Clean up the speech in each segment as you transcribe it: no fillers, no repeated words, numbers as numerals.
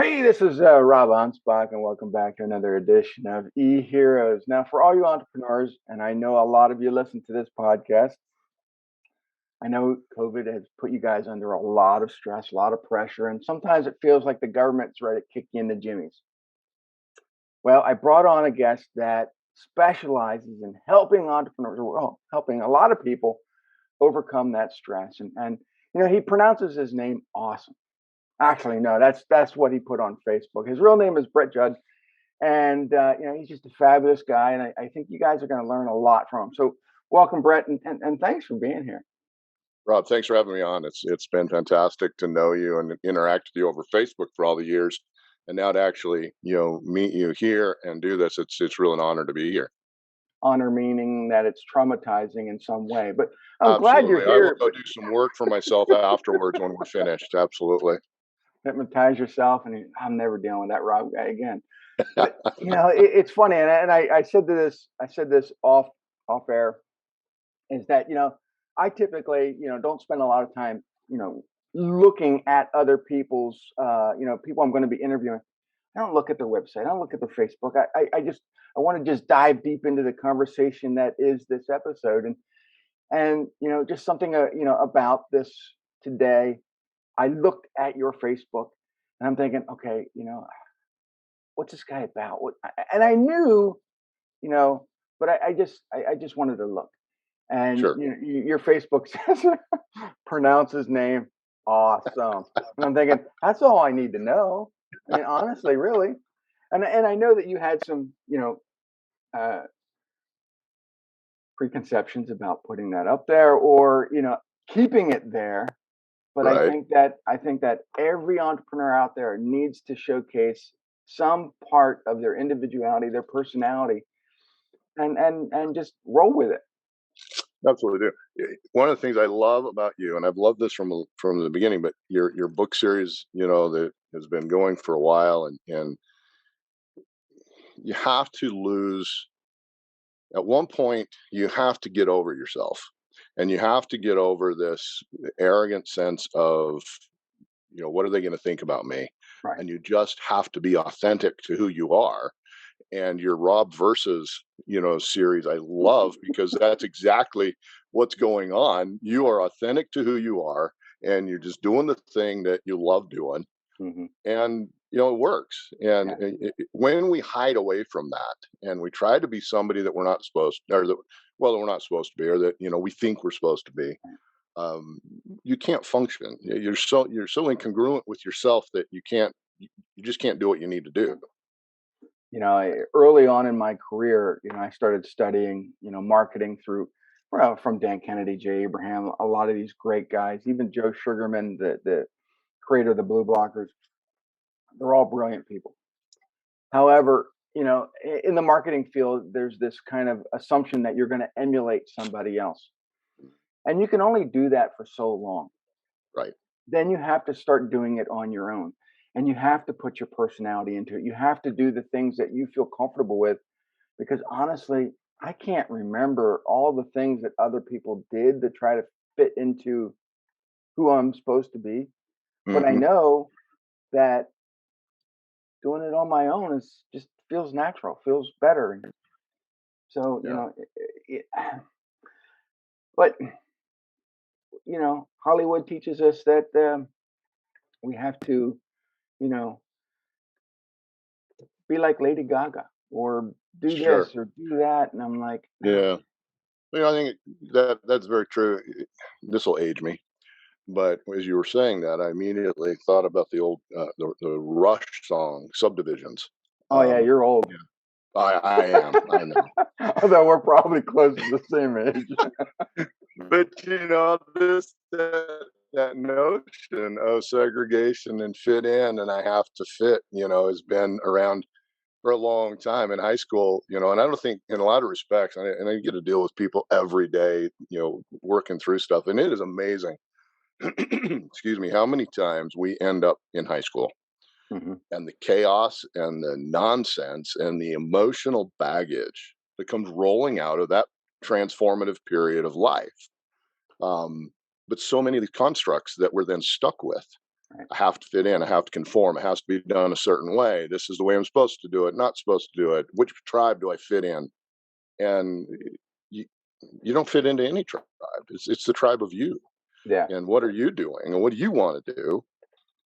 Hey, this is Rob Anspach, and welcome back to another edition of E-Heroes. Now, for all you entrepreneurs, and I know a lot of you listen to this podcast, I know COVID has put you guys under a lot of stress, a lot of pressure, and sometimes it feels like the government's ready to kick you in the jimmies. Well, I brought on a guest that specializes in helping entrepreneurs, well, helping a lot of people overcome that stress. And he pronounces his name awesome. Actually, no, that's what he put on Facebook. His real name is Brett Judd, and he's just a fabulous guy, and I think you guys are going to learn a lot from him. So, welcome, Brett, and thanks for being here. Rob, thanks for having me on. It's been fantastic to know you and interact with you over Facebook for all the years, and now to actually meet you here and do this. It's really an honor to be here. Honor meaning that it's traumatizing in some way, but I'm glad you're Absolutely, I will here. go do some work for myself afterwards when we're finished. Absolutely. Hypnotize yourself, and I'm never dealing with that Rob guy again. But it's funny, and I said this off air, is that I typically don't spend a lot of time looking at other people's people I'm going to be interviewing. I don't look at their website. I don't look at their Facebook. I want to just dive deep into the conversation that is this episode, and just something about this today. I looked at your Facebook and I'm thinking, okay, what's this guy about? And I knew, but I just wanted to look. And Sure. your Facebook says pronounce his name awesome. And I'm thinking, that's all I need to know. I mean, honestly, really. And I know that you had some, uh, preconceptions about putting that up there or, keeping it there. But Right. I think that every entrepreneur out there needs to showcase some part of their individuality, their personality, and just roll with it. Absolutely do. One of the things I love about you, and I've loved this from the beginning, but your book series, that has been going for a while, and you have to lose. At one point, you have to get over yourself, and you have to get over this arrogant sense of, what are they going to think about me? Right. And you just have to be authentic to who you are. And your Rob versus, series, I love because that's exactly what's going on. You are authentic to who you are, and you're just doing the thing that you love doing, Hmm. and it works. And Yeah. when we hide away from that and we try to be somebody that we're not supposed or that well that we're not supposed to be, or that we think we're supposed to be, um, you can't function. You're so incongruent with yourself that you just can't do what you need to do. Early on in my career, I started studying, marketing through, well, from Dan Kennedy, Jay Abraham, a lot of these great guys, even Joe Sugarman, the creator of the Blue Blockers. They're all brilliant people. However, in the marketing field, there's this kind of assumption that you're going to emulate somebody else. And you can only do that for so long. Right. Then you have to start doing it on your own. And you have to put your personality into it. You have to do the things that you feel comfortable with. Because honestly, I can't remember all the things that other people did to try to fit into who I'm supposed to be. But I Hmm. know that doing it on my own is just feels natural, feels better. And so, Yeah. but Hollywood teaches us that we have to, you know, be like Lady Gaga or do Sure. this or do that. And I'm like, Yeah. I think that's very true. This will age me, but as you were saying that, I immediately thought about the old the Rush song "Subdivisions." oh yeah, Um, you're old. yeah, I am. I know. Although we're probably close to the same age. But this that notion of segregation and fit in, and I have to fit, has been around for a long time in high school, and I don't think in a lot of respects, and I get to deal with people every day, working through stuff, and it is amazing. Excuse me, how many times we end up in high school Hmm. and the chaos and the nonsense and the emotional baggage that comes rolling out of that transformative period of life. But so many of the constructs that we're then stuck with. Right. I have to fit in. I have to conform. It has to be done a certain way. This is the way I'm supposed to do it. Not supposed to do it. Which tribe do I fit in? And you, you don't fit into any tribe. It's the tribe of you. Yeah. And what are you doing? And what do you want to do?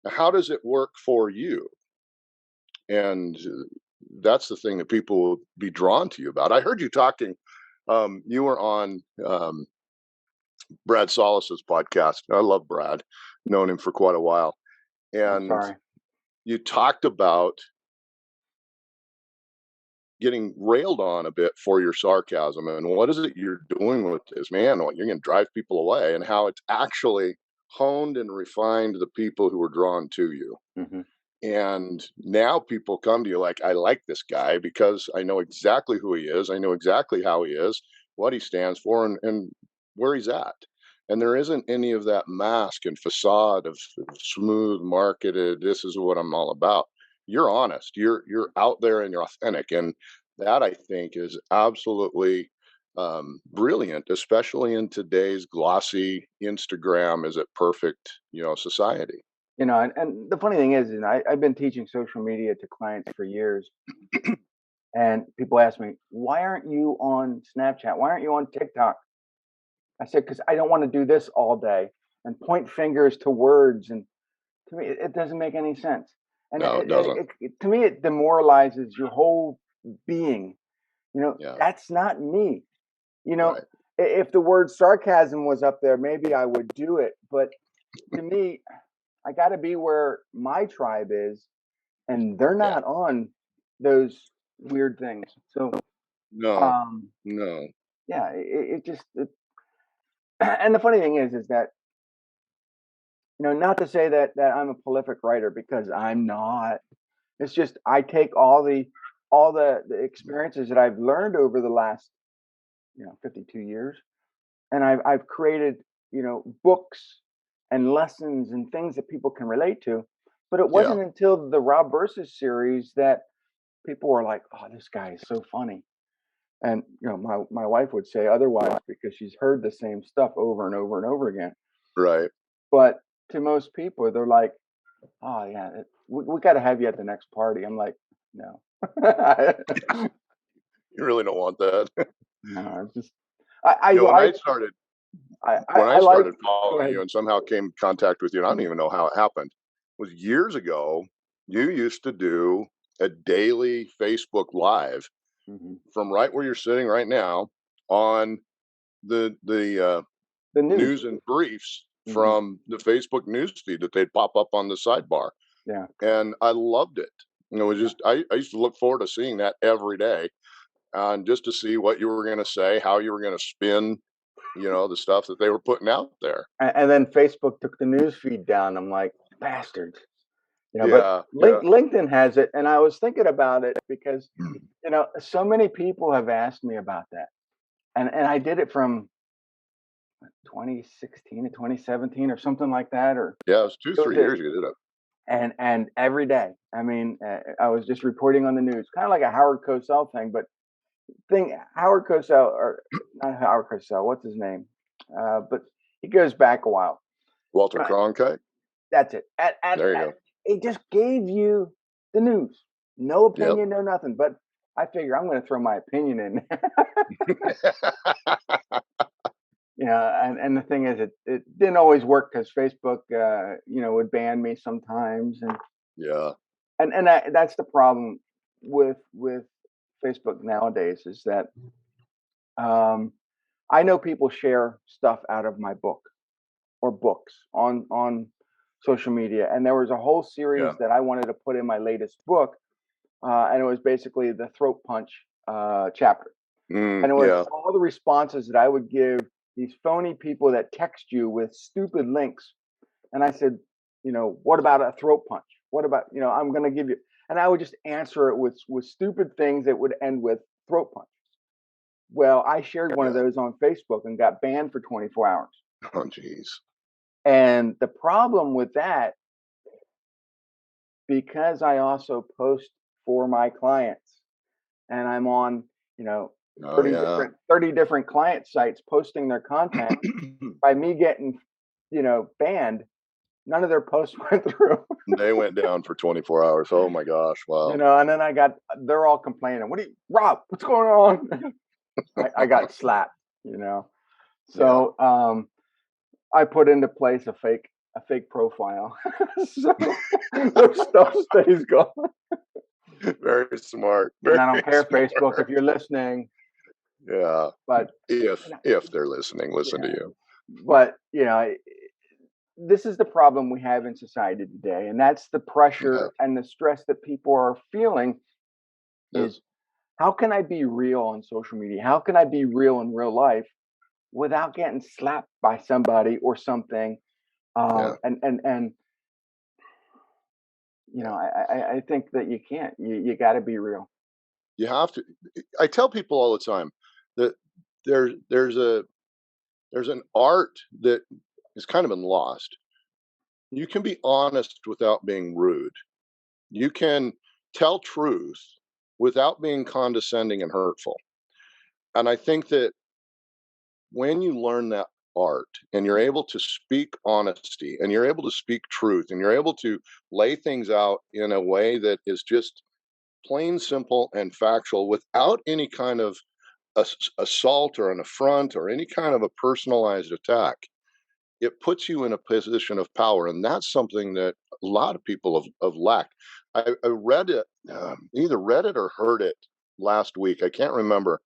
And how does it work for you? And that's the thing that people will be drawn to you about. I heard you talking. You were on Brad Solis's podcast. I love Brad, known him for quite a while. I'm And sorry. you talked about getting railed on a bit for your sarcasm and what is it you're doing with this, man? You're going to drive people away, and how it's actually honed and refined the people who are drawn to you. Hmm. And now people come to you like, I like this guy because I know exactly who he is. I know exactly how he is, what he stands for, and where he's at. And there isn't any of that mask and facade of smooth marketed, this is what I'm all about. You're honest. You're out there and you're authentic. And that I think is absolutely brilliant, especially in today's glossy Instagram is it perfect, society. And the funny thing is, I've been teaching social media to clients for years, and people ask me, "Why aren't you on Snapchat? Why aren't you on TikTok?" I said, "Because I don't want to do this all day and point fingers to words, and to me, it doesn't make any sense. And No, it doesn't. to me, it demoralizes your whole being. Yeah. That's not me. You know, Right. if the word sarcasm was up there, maybe I would do it. But to me, I got to be where my tribe is, and they're Yeah. not on those weird things. So, No. um, No. yeah, and the funny thing is that not to say that I'm a prolific writer, because I'm not. It's just I take all the experiences that I've learned over the last 52 years, and I've created books and lessons and things that people can relate to. But it Yeah. wasn't until the Rob versus series that people were like, "Oh, this guy is so funny." And my wife would say otherwise because she's heard the same stuff over and over and over again. Right. But to most people, they're like, "Oh yeah, we got to have you at the next party." I'm like, "No." You really don't want that. No, it's just I When I like started I like. Go following ahead. you and somehow came in contact with you, and I don't even know how it happened, was years ago, you used to do a daily Facebook Live Mhm. from right where you're sitting right now on the The news. news and briefs Mhm. from the Facebook news feed that they'd pop up on the sidebar. Yeah. And I loved it. And it was just I used to look forward to seeing that every day, and just to see what you were going to say, how you were going to spin, the stuff that they were putting out there. And then Facebook took the news feed down. I'm like, bastards. But Yeah, yeah. LinkedIn has it, and I was thinking about it because so many people have asked me about that, and I did it from 2016 to 2017 or something like that, or Yeah, it was 2, it was 3 years you did it. and every day. I mean, I was just reporting on the news, kind of like a Howard Cosell thing, but Howard Cosell, or not Howard Cosell, what's his name? But he goes back a while. Walter Uh, Cronkite? That's it. There you It just gave you the news, no go. opinion, no nothing. But I figure I'm going to throw my opinion in. Yep. And the thing is, it didn't always work because Facebook, would ban me sometimes, Yeah, and that's the problem with Facebook nowadays, is that um, I know people share stuff out of my book or books on social media, and there was a whole series yeah. that I wanted to put in my latest book, and it was basically the throat punch chapter, and it was Yeah, all the responses that I would give these phony people that text you with stupid links. And I said, what about a throat punch? What about, I'm going to give you, and I would just answer it with stupid things that would end with throat punch. Well, I shared one of yeah. those on Facebook and got banned for 24 hours. Oh, geez. And the problem with that, because I also post for my clients, and I'm on, you know, Oh, yeah. 30 different client sites posting their content, by me getting, banned, none of their posts went through. They went down for 24 hours. Oh my gosh. You Wow. know, and then they're all complaining. Rob, what's going on? I got slapped, you know. Yeah. So I put into place a fake profile. So their stuff stays gone. Very smart. And Very I don't care, Facebook, smart. if you're listening, Yeah. but If you know, if they're listening, listen to yeah, you. but you know, this is the problem we have in society today, and that's the Yeah. pressure and the stress that people are feeling is Yes. how can I be real on social media? How can I be real in real life without getting slapped by somebody or something? Yeah. And you know, Yeah. I think that you can't. You got to be real. You have to. I tell people all the time that there's there's an art that has kind of been lost. You can be honest without being rude. You can tell truth without being condescending and hurtful. And I think that when you learn that art and you're able to speak honesty and you're able to speak truth and you're able to lay things out in a way that is just plain simple and factual without any kind of assault or an affront or any kind of a personalized attack, it puts you in a position of power. And that's something that a lot of people have lacked. I read it, either read it or heard it last week. I can't remember,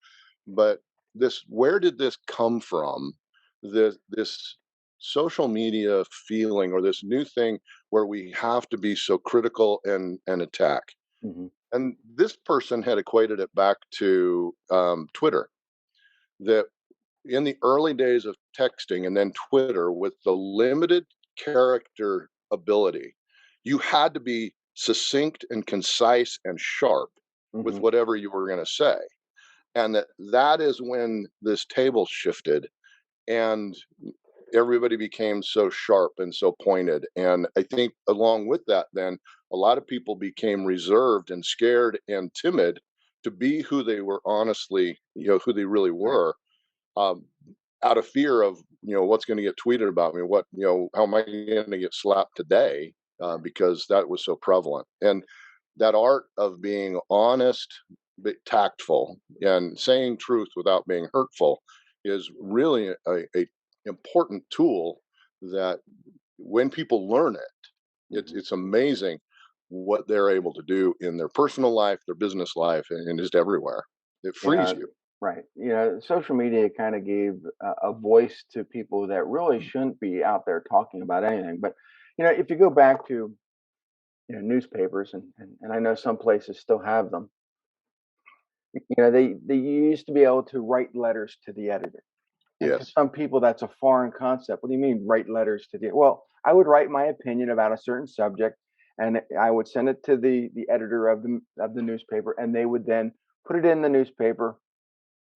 but where did this come from? This social media feeling or this new thing where we have to be so critical and attack. Hmm. And this person had equated it back to Twitter, that in the early days of texting and then Twitter, with the limited character ability, you had to be succinct and concise and sharp with Hmm. whatever you were going to say. And that is when this table shifted and everybody became so sharp and so pointed. And I think along with that, then a lot of people became reserved and scared and timid to be who they were honestly, who they really Right. were, um, out of fear of what's going to get tweeted about me, how am I going to get slapped today, because that was so prevalent. And that art of being honest but tactful and saying truth without being hurtful is really a important tool that when people learn it, Hmm. it's amazing what they're able to do in their personal life, their business life, and just everywhere. It You frees know, you. right. You know, social media kind of gave a voice to people that really shouldn't be out there talking about anything. But, you know, if you go back to, you know, newspapers, and I know some places still have them, you know, they used to be able to write letters to the editor. And to Yes. some people, that's a foreign concept. What do you mean, write letters to the? Well, I would write my opinion about a certain subject, and I would send it to the editor of the newspaper, and they would then put it in the newspaper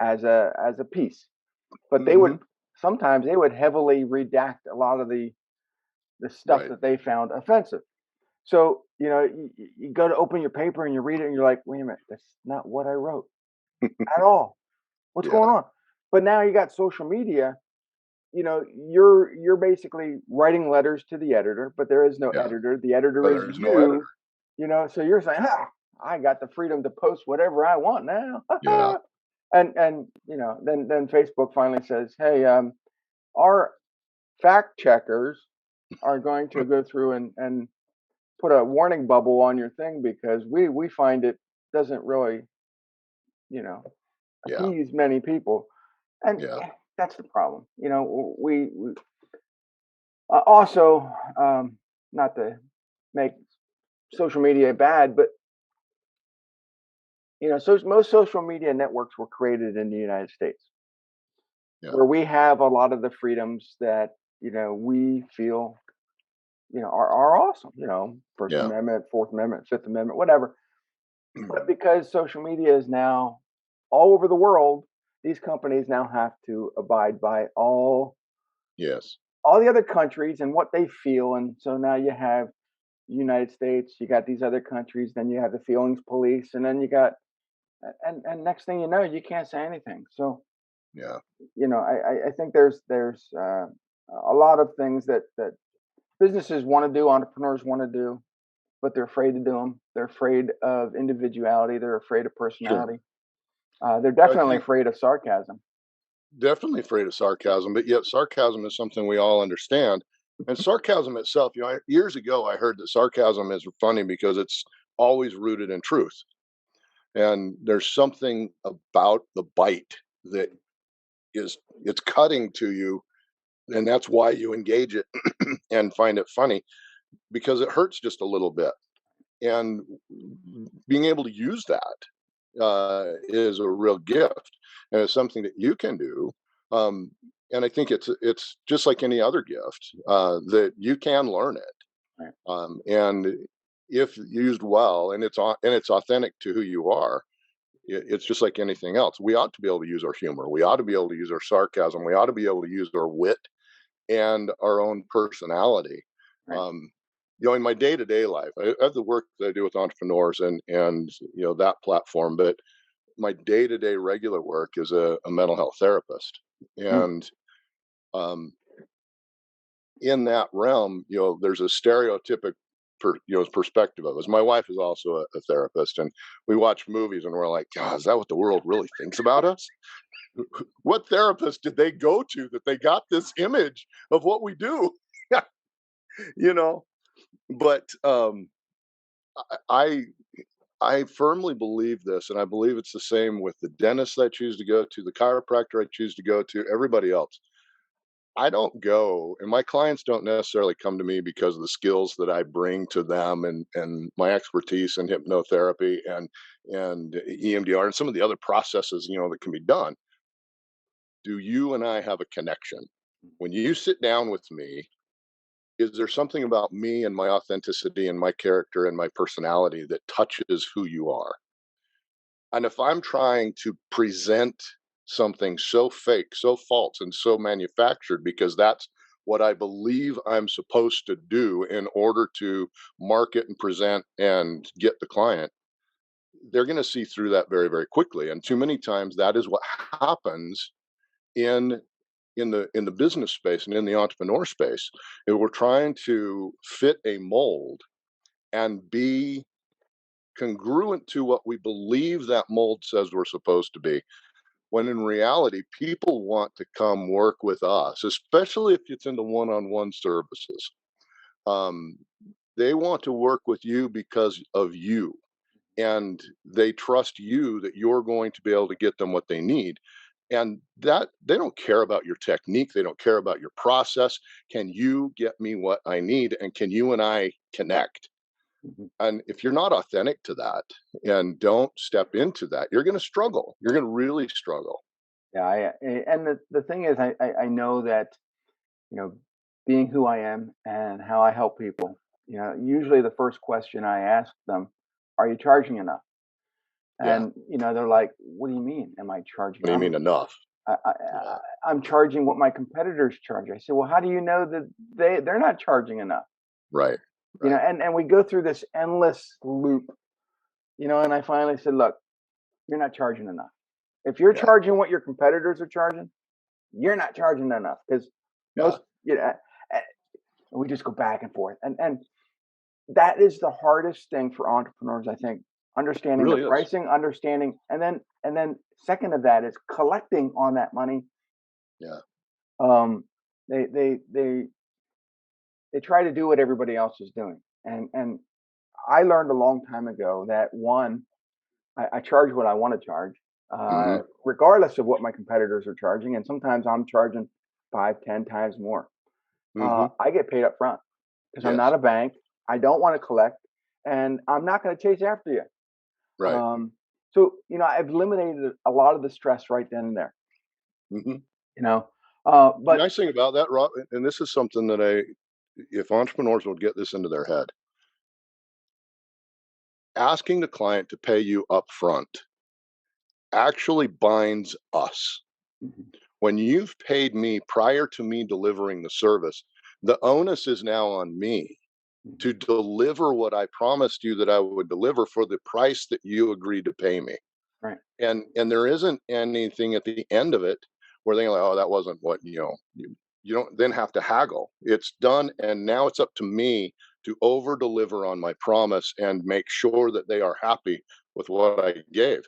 as a piece. But they would Hmm. sometimes they would heavily redact a lot of the stuff Right. that they found offensive. So you know, you go to open your paper and you read it, and you're like, wait a minute, that's not what I wrote at all. What's going Yeah. on? But now you got social media. You know, you're basically writing letters to the editor, but there is no Yeah. editor. The editor But is there's no editor. you. You know, so you're saying, I got the freedom to post whatever I want now. Yeah. And you know, then Facebook finally says, hey, our fact checkers are going to go through and put a warning bubble on your thing because we find it doesn't really, you know, Yeah. appease many people. And Yeah. that's the problem. You know, we also, not to make social media bad, but you know, so most social media networks were created in the United States, Yeah. where we have a lot of the freedoms that you know we feel you know are awesome. You know, First Yeah. Amendment, Fourth Amendment, Fifth Amendment, whatever. But because social media is now all over the world, these companies now have to abide by Yes. all the other countries and what they feel, and so now you have United States, you got these other countries, then you have the feelings police, and then you got and next thing you know, you can't say anything. So Yeah. you know, I think there's a lot of things that businesses want to do, entrepreneurs want to do, but they're afraid to do them. They're afraid of individuality. They're afraid of Sure. personality. They're I definitely think afraid of sarcasm. definitely afraid of sarcasm, but yet sarcasm is something we all understand. And sarcasm itself, years ago I heard that sarcasm is funny because it's always rooted in truth. And there's something about the bite that is it's cutting to you, and that's why you engage it and find it funny because it hurts just a little bit. And being able to use that is a real gift, and it's something that you can do. Um, and I think it's just like any other gift that you can learn it, Right. and if used well, and it's authentic to who you are. It's just like anything else. We ought to be able to use our humor. We ought to be able to use our sarcasm. We ought to be able to use our wit and our own personality. Right. Um, in my day to day life, I have the work that I do with entrepreneurs and that platform, but my day to day regular work is a mental health therapist, Mm. and um, in that realm, there's a stereotypic perspective of us. My wife is also a therapist, and we watch movies and we're like, God, is that what the world really thinks about us? What therapist did they go to that they got this image of what we do? you know, but I I firmly believe this, and I believe it's the same with the dentist that I choose to go to, the chiropractor I choose to go to, everybody else. I don't go, and my clients don't necessarily come to me because of the skills that I bring to them and my expertise in hypnotherapy and EMDR and some of the other processes that can be done. Do you and I have a connection? When you sit down with me, is there something about me and my authenticity and my character and my personality that touches who you are? And if I'm trying to present something so fake, so false, and so manufactured because that's what I believe I'm supposed to do in order to market and present and get the client, they're going to see through that very, very quickly. And too many times that is what happens in in the business space and in the entrepreneur space. If we're trying to fit a mold and be congruent to what we believe that mold says we're supposed to be, when in reality, people want to come work with us, especially if it's into one-on-one services. Um, they want to work with you because of you, and they trust you that you're going to be able to get them what they need. And that they don't care about your technique, they don't care about your process. Can you get me what I need, and can you and I connect? Mhm. And if you're not authentic to that and don't step into that, you're going to struggle. You're going to really struggle. Yeah, and the thing is, I know that, you know, being who I am and how I help people, usually the first question I ask them, are you charging enough? Yeah. And, they're like, what do you mean? Am I charging? What do you mean enough? I, I, Yeah. I'm charging what my competitors charge. I say, well, how do you know that they're not charging enough? Right. Right. And we go through this endless loop, and I finally said, look, you're not charging enough. If you're Yeah. charging what your competitors are charging, you're not charging enough because Yeah. most, and we just go back and forth. And that is the hardest thing for entrepreneurs, I think, It understanding the really is. pricing, understanding, and then second of that is collecting on that money. Yeah. Um, they they they they try to do what everybody else is doing, and I learned a long time ago that one, I charge what I want to charge, Hmm. regardless of what my competitors are charging, and sometimes I'm charging 5, 10 times more. Hmm. I get paid up front because I'm Yes. not a bank. I don't want to collect, and I'm not going to chase after you. Right. So I've eliminated a lot of the stress right then and there. Hmm. You know, The but nice thing about that, Rob, and this is something that if entrepreneurs would get this into their head, asking the client to pay you up front actually binds us. Mhm. When you've paid me prior to me delivering the service, the onus is now on me Mhm. to deliver what I promised you that I would deliver for the price that you agreed to pay me. Right. And there isn't anything at the end of it where they're like, oh, that wasn't what you you don't then have to haggle. It's done, and now it's up to me to over deliver on my promise and make sure that they are happy with what I gave.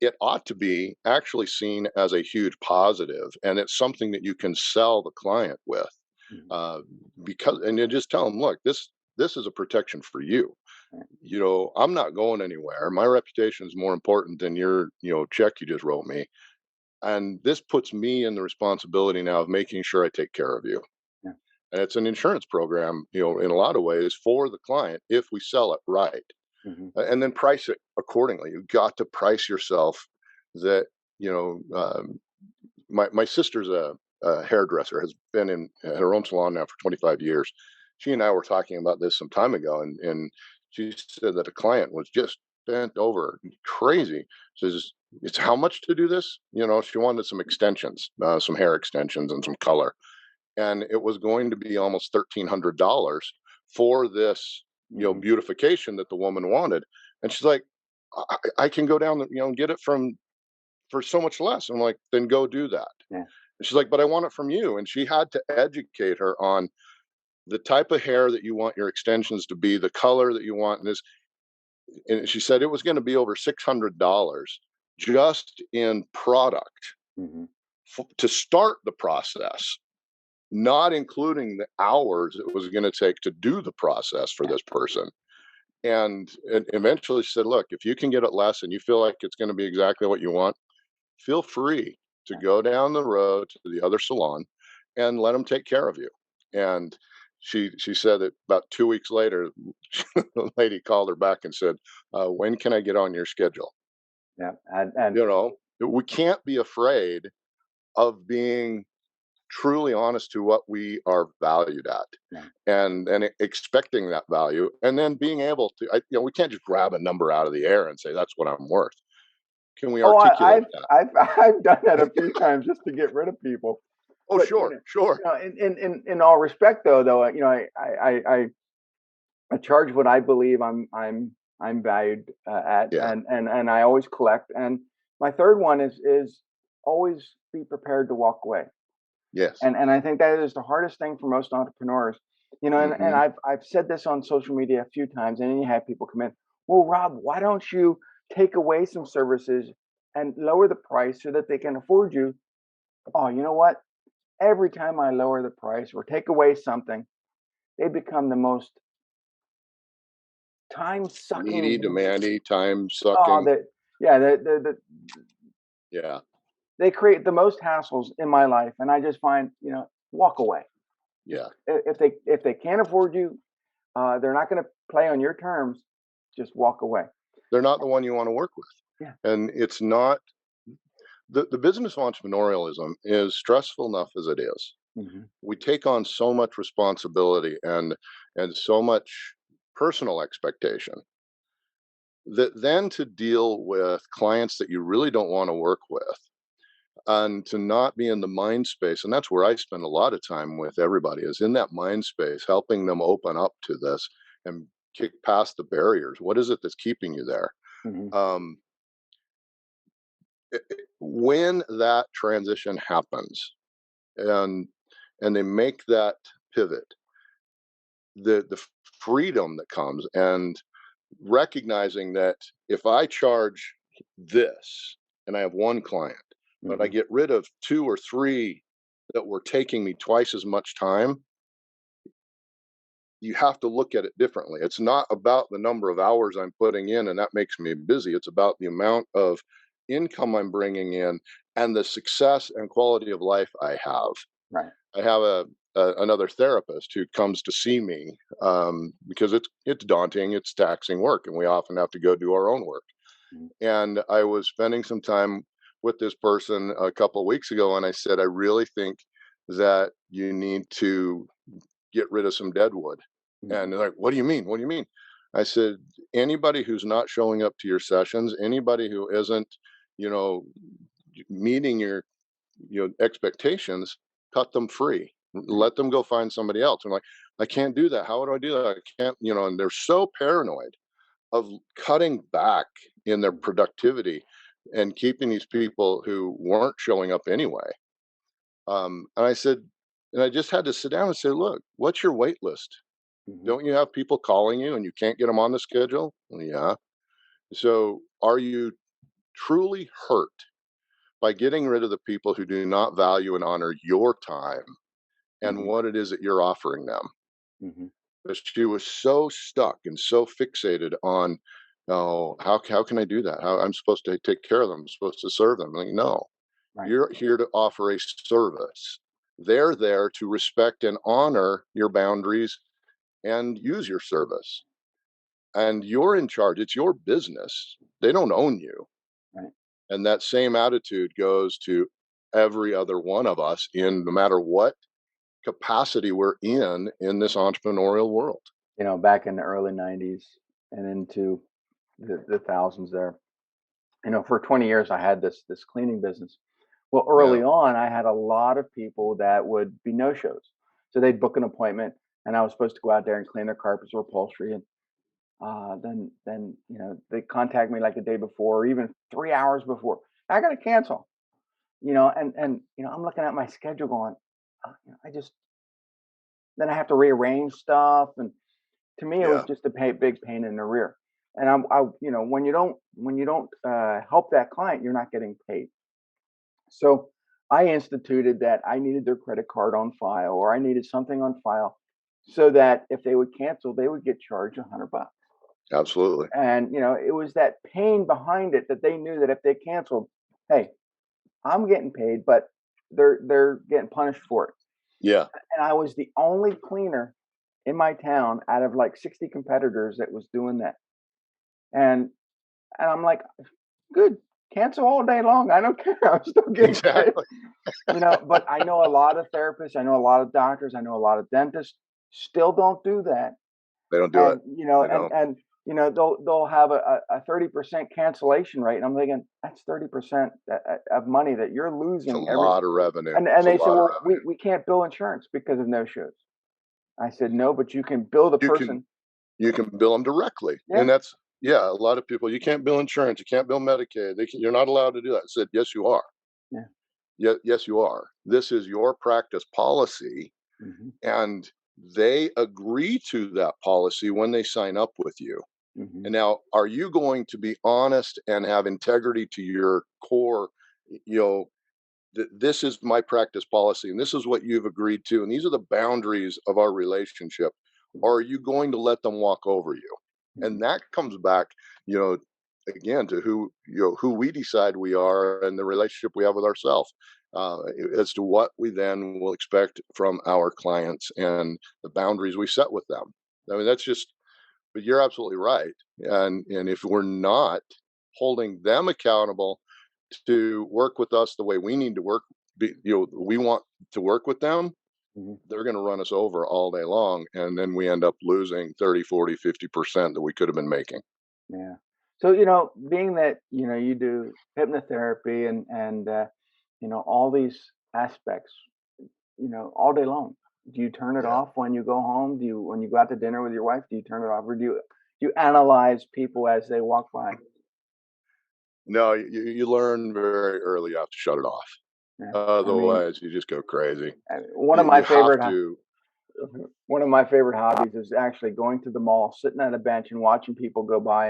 It ought to be actually seen as a huge positive, and it's something that you can sell the client with, Mhm. uh, because and you just tell them, look, this is a protection for you. Right. I'm not going anywhere. My reputation is more important than your check you just wrote me, and this puts me in the responsibility now of making sure I take care of you. Yeah. And it's an insurance program, in a lot of ways for the client if we sell it right. Mhm. And then price it accordingly. You've got to price yourself that, you know, my sister's a hairdresser, has been in her own salon now for 25 years. She and I were talking about this some time ago, and she said that a client was just bent over crazy. Says, it's how much to do this? She wanted some extensions, some hair extensions and some color. And it was going to be almost $1,300 for this, Mhm. beautification that the woman wanted. And she's like, I can go down, and get it for so much less. I'm like, then go do that. Yeah. And she's like, but I want it from you. And she had to educate her on the type of hair that you want your extensions to be, the color that you want. And she said it was going to be over $600 just in product Mhm. to start the process, not including the hours it was going to take to do the process for Yeah. this person. And eventually she said, look, if you can get it less and you feel like it's going to be exactly what you want, feel free to Yeah. go down the road to the other salon and let them take care of you. And she said that about 2 weeks later, the lady called her back and said, when can I get on your schedule? Yeah. And We can't be afraid of being truly honest to what we are valued at, yeah. and expecting that value, and then being able to, we can't just grab a number out of the air and say that's what I'm worth. Can we Oh, articulate that? I've done that a few times just to get rid of people. Oh, But sure, sure. in all respect, though, I charge what I believe I'm valued at, Yeah. and I always collect. And my third one is always be prepared to walk away. Yes. And I think that is the hardest thing for most entrepreneurs. And Hmm. I've said this on social media a few times, and then you have people come in, well, Rob, why don't you take away some services and lower the price so that they can afford you? Oh, you know what? Every time I lower the price or take away something, they become the most time Needy, sucking. demandy, time Oh, sucking. that yeah, Yeah. they create the most hassles in my life, and I just find, walk away. Just Yeah. if they can't afford you, they're not going to play on your terms. Just walk away. They're not the one you want to work with. Yeah. And it's not the business of entrepreneurialism is stressful enough as it is. Hmm. We take on so much responsibility and so much personal expectation that then to deal with clients that you really don't want to work with, and to not be in the mind space. And that's where I spend a lot of time with everybody, is in that mind space, helping them open up to this and kick past the barriers. What is it that's keeping you there? Hmm. um, when that transition happens, and they make that pivot, the freedom that comes, and recognizing that if I charge this and I have one client, but I Hmm. get rid of two or three that were taking me twice as much time, you have to look at it differently. It's not about the number of hours I'm putting in and that makes me busy. It's about the amount of income I'm bringing in and the success and quality of life I have. Right. I have another therapist who comes to see me, because it's daunting, it's taxing work, and we often have to go do our own work. Mhm. And I was spending some time with this person a couple of weeks ago, and I said, I really think that you need to get rid of some dead wood. Mhm. And they're like, what do you mean? What do you mean? I said, anybody who's not showing up to your sessions, anybody who isn't, you know, meeting your expectations, cut them free. Right. Let them go find somebody else. I'm like, I can't do that. How do I do that? I can't, and they're so paranoid of cutting back in their productivity and keeping these people who weren't showing up anyway. And I said, And I just had to sit down and say, look, what's your wait list? Hmm. Don't you have people calling you and you can't get them on the schedule? Well, yeah. So are you truly hurt by getting rid of the people who do not value and honor your time and Hmm. what it is that you're offering them? Hmm. But she was so stuck and so fixated on, oh, how can I do that? How I'm supposed to take care of them? I'm supposed to serve them. Like, no, Right. you're here to offer a service. They're there to respect and honor your boundaries and use your service. And you're in charge. It's your business. They don't own you. Right. And that same attitude goes to every other one of us in no matter what capacity we're in this entrepreneurial world. Back in the early 90s and into the thousands there, for 20 years I had this cleaning business. Well, Yeah. early on, I had a lot of people that would be no-shows. So they'd book an appointment and I was supposed to go out there and clean their carpets or upholstery. And then they contact me like a day before or even 3 hours before. I got to cancel. And I'm looking at my schedule going, I just then I have to rearrange stuff, and to me it was Yeah. just a big pain in the rear. And when you don't help that client, you're not getting paid. So I instituted that I needed their credit card on file, or I needed something on file, so that if they would cancel, they would get charged $100. Absolutely. And it was that pain behind it that they knew that if they canceled, hey, I'm getting paid, but they're getting punished for it. Yeah. And I was the only cleaner in my town out of like 60 competitors that was doing that. And I'm like, good, cancel all day long. I don't care. I'm still getting paid. Exactly. But I know a lot of therapists, I know a lot of doctors, I know a lot of dentists still don't do that. They don't do it. And They don't. they'll have a 30% cancellation rate. And I'm thinking that's 30% of money that you're It's a losing every. lot of revenue. And It's a they said, lot of well, we, revenue. we can't bill insurance because of no shows. I said, no, but you can bill the You can person. you can bill them directly. Yeah, And that's yeah, a lot of people, you can't bill insurance, you can't bill Medicaid. You're not allowed to do that. I said, yes, you are. yeah. Yes, you are. This is your practice policy, Hmm. and they agree to that policy when they sign up with you. Hmm. And now, are you going to be honest and have integrity to your core? You know, this is my practice policy, and this is what you've agreed to, and these are the boundaries of our relationship. Or are you going to let them walk over you? Hmm. And that comes back, you know, again to who we decide we are and the relationship we have with ourselves. As to what we then will expect from our clients and the boundaries we set with them. I mean, that's just but you're absolutely right. And if we're not holding them accountable to work with us the way we need to work, we want to work with them, Hmm. they're going to run us over all day long. And then we end up losing 30, 40, 50% that we could have been making. Yeah. So, being that, you do hypnotherapy and all these aspects, all day long, do you turn it Yeah. off when you go home? When you go out to dinner with your wife, do you turn it off, or do you analyze people as they walk by? No, you learn very early you have to shut it off. Yeah. I mean, Otherwise, you just go crazy. one of my You have favorite to. one of my favorite hobbies is actually going to the mall, sitting at a bench and watching people go by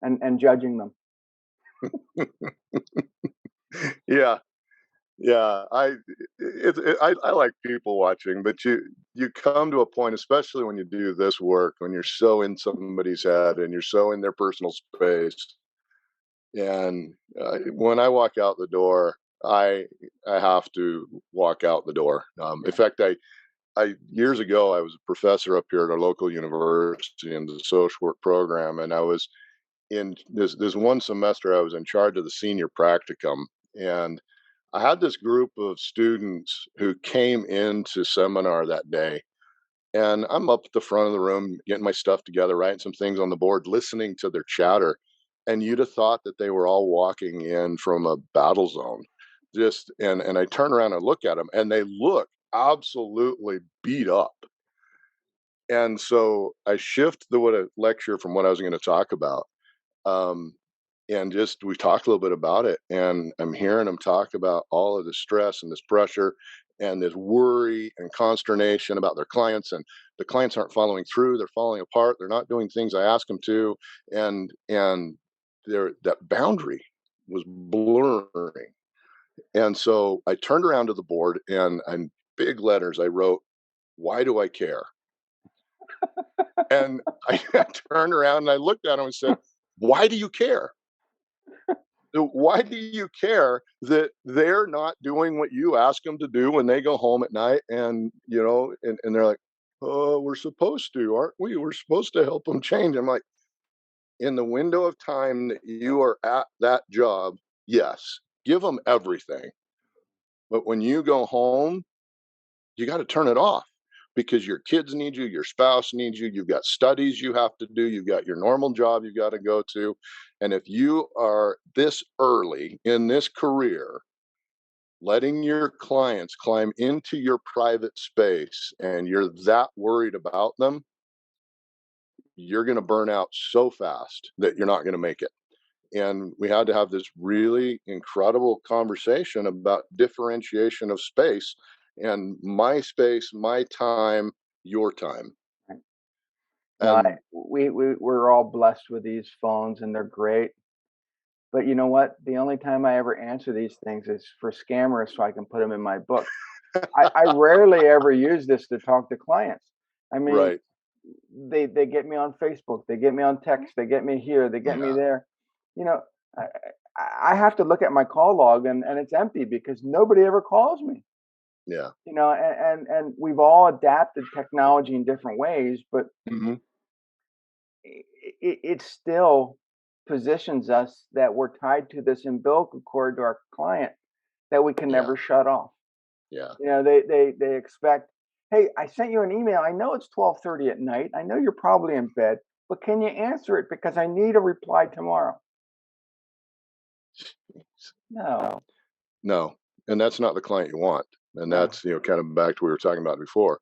and judging them. Yeah. Yeah, I like people watching, but you come to a point, especially when you do this work, when you're so in somebody's head and you're so in their personal space. And when I walk out the door, I have to walk out the door. In Yeah. fact, I years ago I was a professor up here at our local university in the social work program, and I was in this one semester I was in charge of the senior practicum, and I had this group of students who came into seminar that day, and I'm up at the front of the room getting my stuff together, writing some things on the board, listening to their chatter, and you'd have thought that they were all walking in from a battle zone. Just and I turn around and look at them, and they look absolutely beat up. And so I shift the what a lecture from what I was going to talk about. Um, and just we talked a little bit about it, and I'm hearing them talk about all of the stress and this pressure and this worry and consternation about their clients, and the clients aren't following through, they're falling apart, they're not doing things I ask them to, and that boundary was blurring. And so I turned around to the board, and in big letters I wrote, "Why do I care?" And I turned around and I looked at him and said, "Why do you care? Why do you care that they're not doing what you ask them to do when they go home at night?" And and they're like, "Oh, we're supposed to, aren't we? We're supposed to help them change." I'm like, in the window of time that you are at that job, yes, give them everything. But when you go home, you got to turn it off, because your kids need you, your spouse needs you, you've got studies you have to do, you've got your normal job you got to go to. And if you are this early in this career, letting your clients climb into your private space and you're that worried about them, you're going to burn out so fast that you're not going to make it. And we had to have this really incredible conversation about differentiation of space, and my space, my time, your time. No, And we're all blessed with these phones and they're great. But you know what? The only time I ever answer these things is for scammers so I can put them in my book. I rarely ever use this to talk to clients. I mean, right. they get me on Facebook, they get me on text, they get me here, they get me Yeah. there. You know, I, I have to look at my call log and it's empty because nobody ever calls me. Yeah. And we've all adapted technology in different ways, but Hmm. it still positions us that we're tied to this umbilical cord to our client that we can Yeah. never shut off. Yeah. They expect, hey, I sent you an email. I know it's 12:30 at night. I know you're probably in bed, but can you answer it because I need a reply tomorrow? No, No. And that's not the client you want. And no. that's, kind of back to what we were talking about before.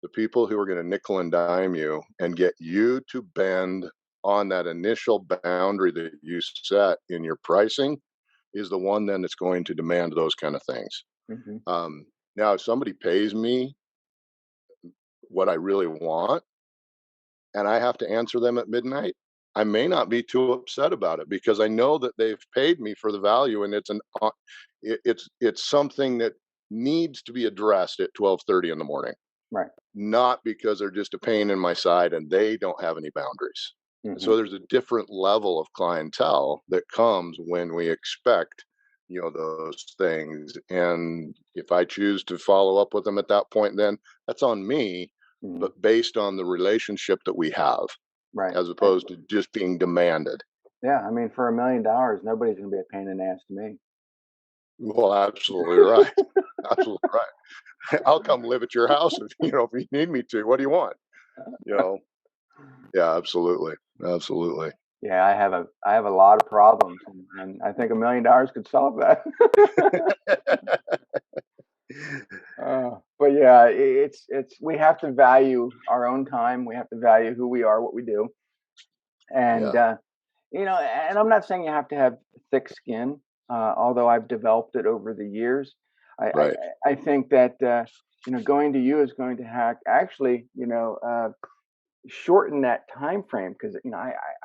The people who are going to nickel and dime you and get you to bend on that initial boundary that you set in your pricing is the one then that's going to demand those kind of things. Hmm. Now, if somebody pays me what I really want and I have to answer them at midnight, I may not be too upset about it, because I know that they've paid me for the value, and it's something that needs to be addressed at 12:30 in the morning, Right. not because they're just a pain in my side and they don't have any boundaries. Hmm. So there's a different level of clientele that comes when we expect, those things. And if I choose to follow up with them at that point, then that's on me, Hmm. but based on the relationship that we have, Right. as opposed to just being demanded. Yeah. I mean, for $1 million, nobody's going to be a pain in the ass to me. Well, absolutely right. Absolutely right. I'll come live at your house if if you need me to. What do you want? You know. Yeah, absolutely. Absolutely. Yeah, I have a lot of problems, and I think $1 million could solve that. But yeah, it's we have to value our own time. We have to value who we are, what we do, and Yeah, and I'm not saying you have to have thick skin, although I've developed it over the years. I I, right, I think that going to you is going to actually shorten that time frame because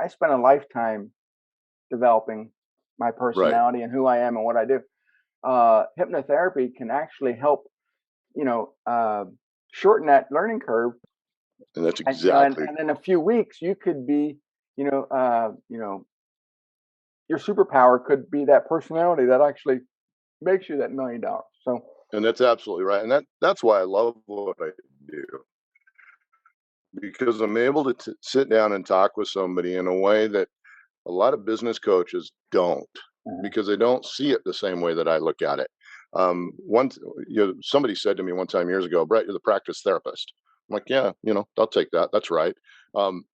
I spent a lifetime developing my right. personality and who I am and what I do. Hypnotherapy can actually help, you know, uh, shorten that learning curve, And that's and exactly. and in a few weeks you could be, you know, uh, you know, your superpower could be that personality that actually makes you that $1 million. So And that's absolutely right. And that's why I love what I do, because I'm able to sit down and talk with somebody in a way that a lot of business coaches don't, uh, because they don't see it the same way that I look at it. Once, somebody said to me one time years ago, "Brett, you're the practice therapist." I'm like, "Yeah, I'll take that. That's right." Um,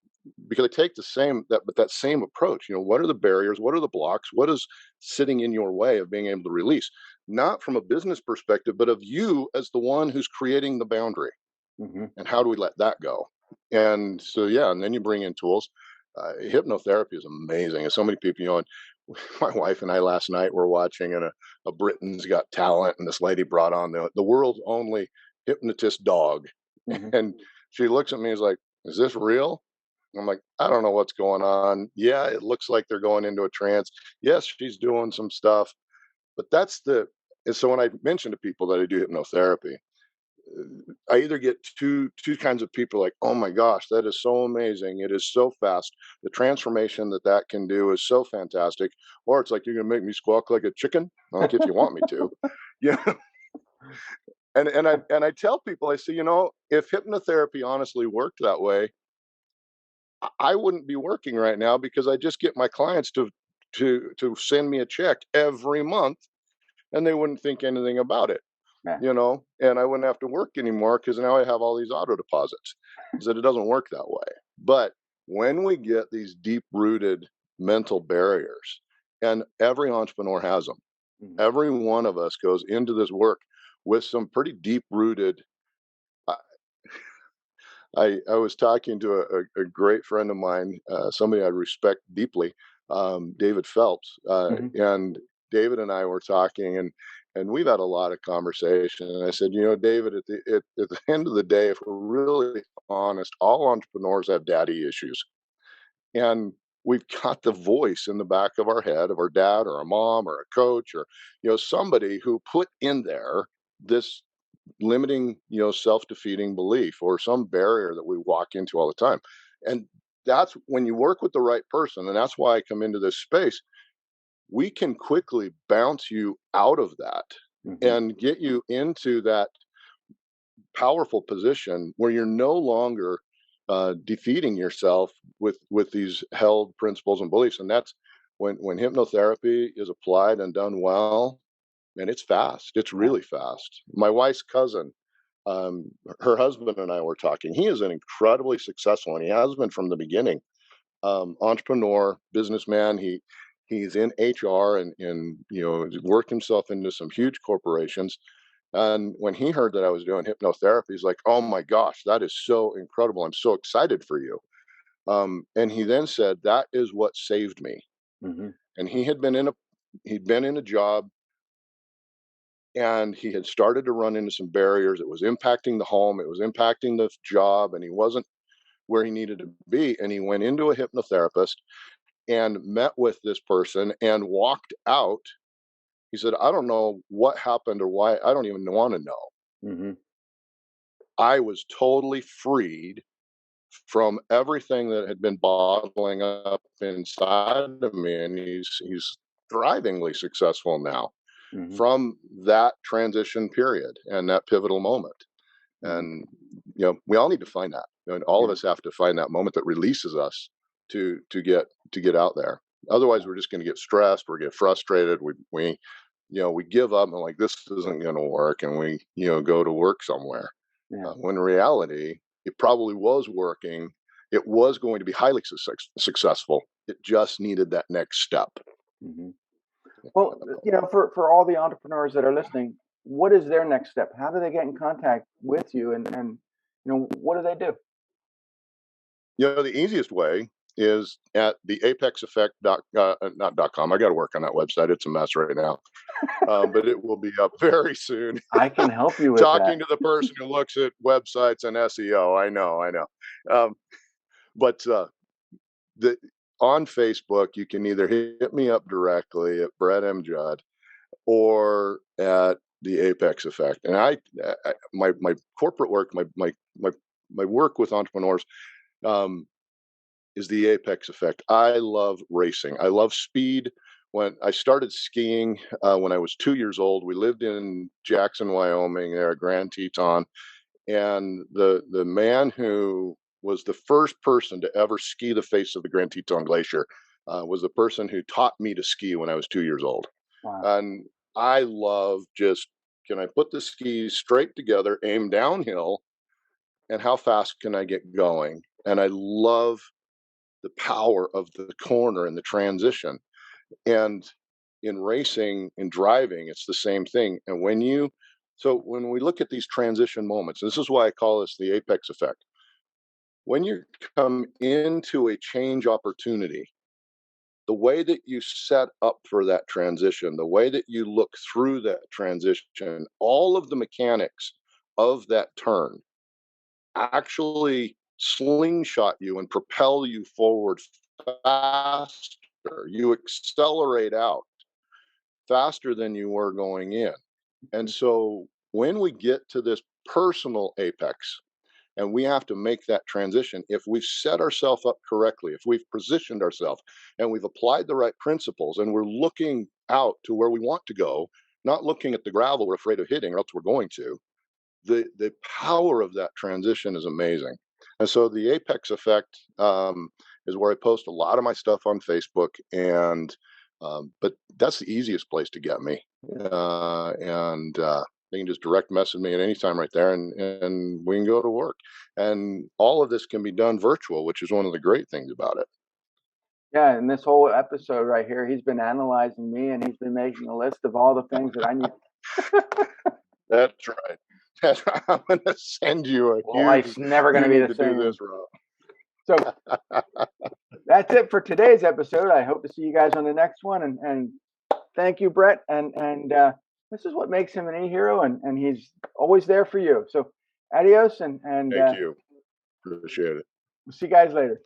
because I take that same approach. What are the barriers? What are the blocks? What is sitting in your way of being able to release? Not from a business perspective, but of you as the one who's creating the boundary. hmm And how do we let that go? And so, yeah, and then you bring in tools. hypnotherapy is amazing. And so many people, and my wife and I last night were watching a Britain's Got Talent, and this lady brought on the world's only hypnotist dog. Hmm. And she looks at me and is like, "Is this real?" I'm like, "I don't know what's going on. Yeah, it looks like they're going into a trance. Yes, she's doing some stuff." But and so when I mention to people that I do hypnotherapy, I either get two kinds of people like, "Oh my gosh, that is so amazing. It is so fast. The transformation that can do is so fantastic." Or it's like, "You're gonna make me squawk like a chicken?" I'm like, "If you want me to." Yeah. And I tell people, I say, if hypnotherapy honestly worked that way, I wouldn't be working right now because I just get my clients to send me a check every month, and they wouldn't think anything about it. Yeah. And I wouldn't have to work anymore because now I have all these auto deposits. Is that it doesn't work that way. But when we get these deep rooted mental barriers, and every entrepreneur has them, Hmm. every one of us goes into this work with some pretty deep rooted. I was talking to a great friend of mine, somebody I respect deeply, David Phelps, Hmm. and David and I were talking, and we've had a lot of conversation. And I said, David, at the end of the day, if we're really honest, all entrepreneurs have daddy issues, and we've got the voice in the back of our head of our dad or a mom or a coach or somebody who put in there this limiting, self-defeating belief or some barrier that we walk into all the time. And that's when you work with the right person, and that's why I come into this space, we can quickly bounce you out of that Hmm. and get you into that powerful position where you're no longer defeating yourself with these held principles and beliefs. And that's when hypnotherapy is applied and done well, and it's fast. It's Yeah. really fast. My wife's cousin, um, her husband and I were talking. He is an incredibly successful, and he has been from the beginning. Entrepreneur, businessman. He's in HR and worked himself into some huge corporations. And when he heard that I was doing hypnotherapy, he's like, "Oh my gosh, that is so incredible! I'm so excited for you." And he then said, "That is what saved me." Hmm. And he'd been in a job, and he had started to run into some barriers. It was impacting the home, it was impacting the job, and he wasn't where he needed to be. And he went into a hypnotherapist and met with this person and walked out. He said, "I don't know what happened or why. I don't even want to know. Hmm. I was totally freed from everything that had been bottling up inside of me." And he's thrivingly successful now Hmm. from that transition period and that pivotal moment. Hmm. And we all need to find that. And all of Yeah. us have to find that moment that releases us to get out there. Otherwise, we're just going to get stressed. We're get frustrated. We give up and like this isn't going to work, and we go to work somewhere. Yeah. When in reality, it probably was working. It was going to be highly successful. It just needed that next step. Hmm. Well, for all the entrepreneurs that are listening, what is their next step? How do they get in contact with you, and what do they do? The easiest way is at the apex effect not .com. I got to work on that website. It's a mess right now. But it will be up very soon. I can help you with that. Talking to the person who looks at websites and SEO. I know. Um, but the on Facebook, you can either hit me up directly at Brett M. Judd or at the Apex Effect. And my corporate work, my work with entrepreneurs, um, is the Apex Effect. I love racing. I love speed. When I started skiing when I was 2 years old, we lived in Jackson, Wyoming, there at Grand Teton, and the man who was the first person to ever ski the face of the Grand Teton Glacier was the person who taught me to ski when I was 2 years old. Wow. And I love just, can I put the skis straight together, aim downhill, and how fast can I get going? And I love the power of the corner and the transition. And in racing and driving, it's the same thing. And so when we look at these transition moments, this is why I call this the apex effect. when you come into a change opportunity, the way that you set up for that transition, the way that you look through that transition, all of the mechanics of that turn actually slingshot you and propel you forward faster. You accelerate out faster than you were going in. And so when we get to this personal apex, and we have to make that transition, if we've set ourselves up correctly, if we've positioned ourselves and we've applied the right principles and we're looking out to where we want to go, not looking at the gravel we're afraid of hitting or else we're going to, the power of that transition is amazing. And so the apex effect is where I post a lot of my stuff on Facebook, and but that's the easiest place to get me. And they can just direct message me at any time right there, and we can go to work. And all of this can be done virtual, which is one of the great things about it. Yeah, and this whole episode right here, he's been analyzing me and he's been making a list of all the things that I need. That's right. That's right. I'm going to send you a huge. Life's never going You to be need the to do same. this, Rob. So that's it for today's episode. I hope to see you guys on the next one. And thank you, Brett. And this is what makes him an e-hero, and he's always there for you. So adios, and Thank you. Appreciate it. we'll see you guys later.